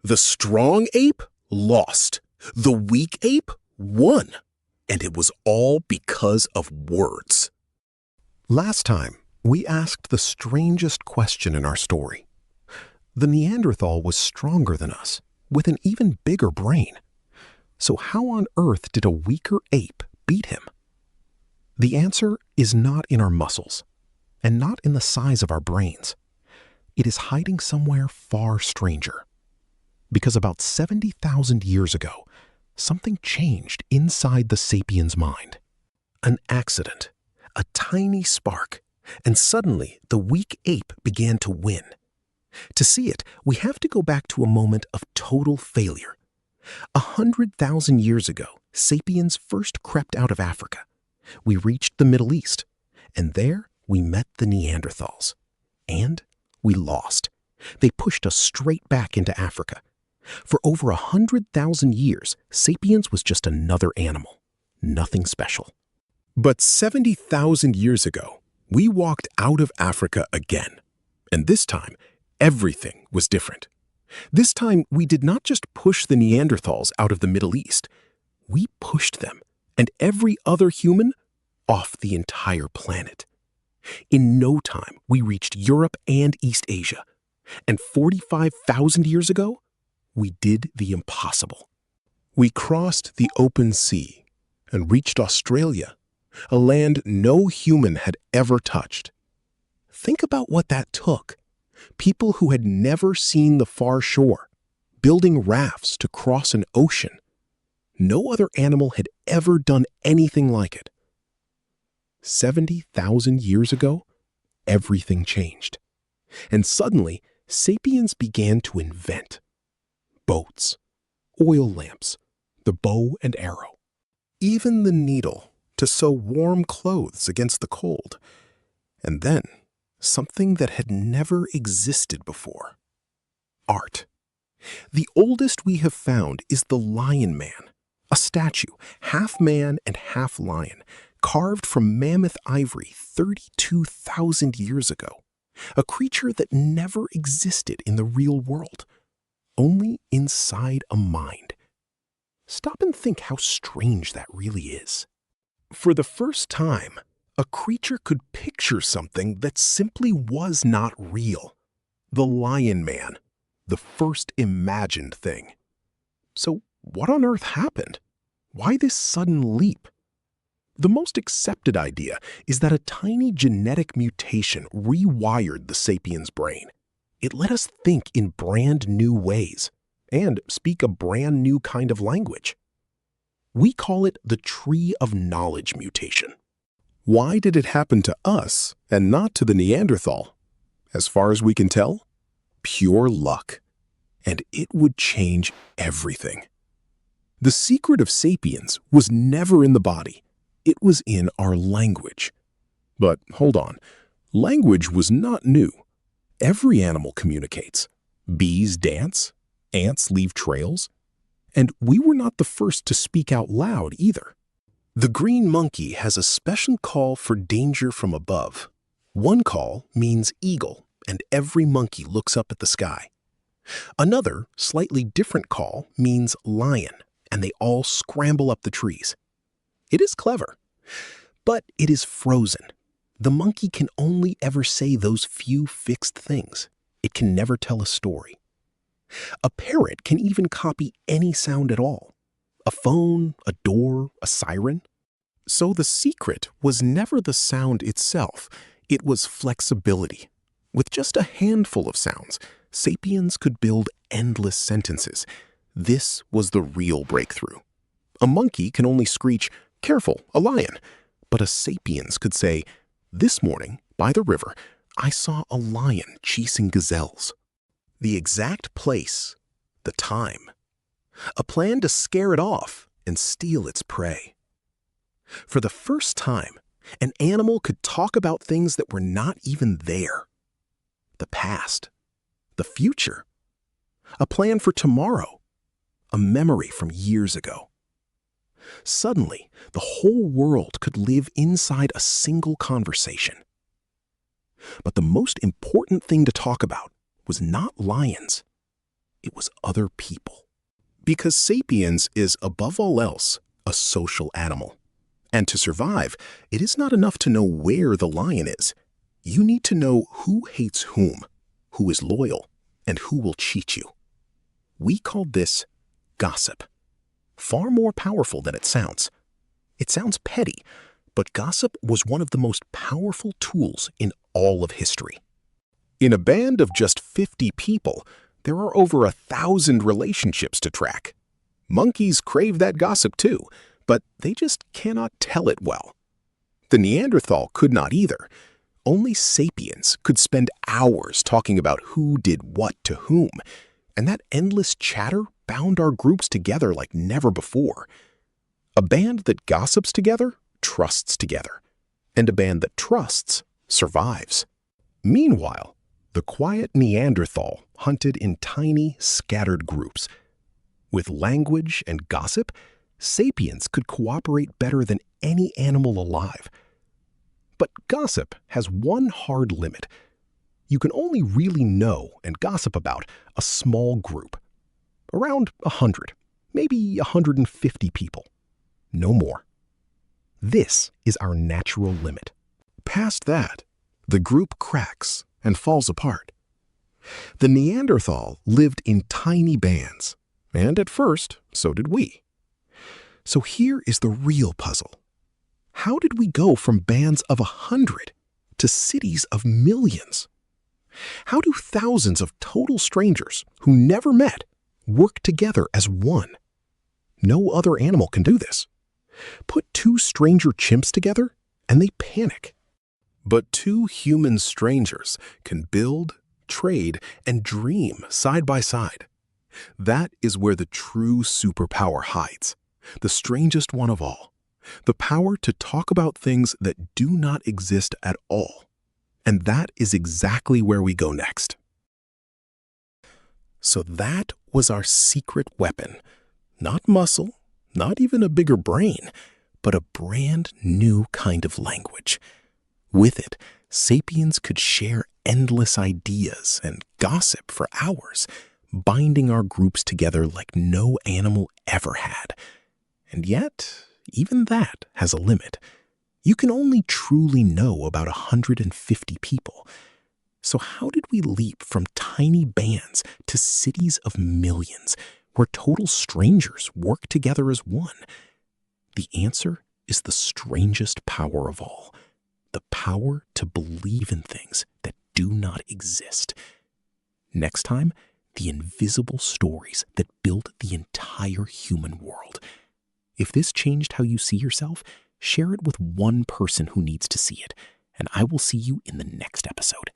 The strong ape lost. The weak ape won. And it was all because of words. Last time, we asked the strangest question in our story. The Neanderthal was stronger than us, with an even bigger brain. So how on earth did a weaker ape beat him? The answer is not in our muscles, and not in the size of our brains. It is hiding somewhere far stranger. Because about 70,000 years ago, something changed inside the sapiens' mind. An accident, a tiny spark, and suddenly the weak ape began to win. To see it, we have to go back to a moment of total failure. 100,000 years ago, sapiens first crept out of Africa. We reached the Middle East, and there we met the Neanderthals. And we lost. They pushed us straight back into Africa. For over 100,000 years, sapiens was just another animal, nothing special. But 70,000 years ago, we walked out of Africa again. And this time, everything was different. This time, we did not just push the Neanderthals out of the Middle East. We pushed them, and every other human, off the entire planet. In no time, we reached Europe and East Asia. And 45,000 years ago, we did the impossible. We crossed the open sea and reached Australia, a land no human had ever touched. Think about what that took. People who had never seen the far shore, building rafts to cross an ocean. No other animal had ever done anything like it. 70,000 years ago, everything changed. And suddenly, sapiens began to invent boats, oil lamps, the bow and arrow, even the needle to sew warm clothes against the cold. And then, something that had never existed before. Art. The oldest we have found is the Lion Man, a statue, half man and half lion, carved from mammoth ivory 32,000 years ago. A creature that never existed in the real world, only inside a mind. Stop and think how strange that really is. For the first time, a creature could picture something that simply was not real. The Lion Man, the first imagined thing. So what on earth happened? Why this sudden leap? The most accepted idea is that a tiny genetic mutation rewired the sapiens' brain. It let us think in brand new ways and speak a brand new kind of language. We call it the tree of knowledge mutation. Why did it happen to us and not to the Neanderthal? As far as we can tell, pure luck. And it would change everything. The secret of sapiens was never in the body. It was in our language. But hold on, language was not new. Every animal communicates. Bees dance, ants leave trails, and we were not the first to speak out loud either. The green monkey has a special call for danger from above. One call means eagle, and every monkey looks up at the sky. Another, slightly different call means lion, and they all scramble up the trees. It is clever, but it is frozen. The monkey can only ever say those few fixed things. It can never tell a story. A parrot can even copy any sound at all. A phone, a door, a siren. So the secret was never the sound itself. It was flexibility. With just a handful of sounds, sapiens could build endless sentences. This was the real breakthrough. A monkey can only screech, "Careful, a lion." But a sapiens could say, "This morning, by the river, I saw a lion chasing gazelles." The exact place, the time. A plan to scare it off and steal its prey. For the first time, an animal could talk about things that were not even there. The past, the future, a plan for tomorrow, a memory from years ago. Suddenly, the whole world could live inside a single conversation. But the most important thing to talk about was not lions. it was other people. Because Sapiens is, above all else, a social animal. And to survive, it is not enough to know where the lion is. You need to know who hates whom, who is loyal, and who will cheat you. We called this gossip. Far more powerful than it sounds. It sounds petty, but gossip was one of the most powerful tools in all of history. In a band of just 50 people, there are over 1,000 relationships to track. Monkeys crave that gossip too, but they just cannot tell it well. The Neanderthal could not either. Only Sapiens could spend hours talking about who did what to whom, and that endless chatter bound our groups together like never before. A band that gossips together trusts together, and a band that trusts survives. Meanwhile, the quiet Neanderthal hunted in tiny, scattered groups. With language and gossip, Sapiens could cooperate better than any animal alive. But gossip has one hard limit. You can only really know and gossip about a small group. Around 100, maybe 150 people. No more. This is our natural limit. Past that, the group cracks and falls apart. The Neanderthal lived in tiny bands, and at first, so did we. So here is the real puzzle. How did we go from bands of 100 to cities of millions? How do thousands of total strangers who never met work together as one? No other animal can do this. Put two stranger chimps together, and they panic. But two human strangers can build, trade, and dream side by side. That is where the true superpower hides, the strangest one of all, the power to talk about things that do not exist at all. And that is exactly where we go next. So that was our secret weapon. Not muscle, not even a bigger brain, but a brand new kind of language. With it, Sapiens could share endless ideas and gossip for hours, binding our groups together like no animal ever had. And yet, even that has a limit. You can only truly know about 150 people. So how did we leap from tiny bands to cities of millions, where total strangers work together as one? The answer is the strangest power of all. The power to believe in things that do not exist. Next time, the invisible stories that built the entire human world. If this changed how you see yourself, share it with one person who needs to see it, and I will see you in the next episode.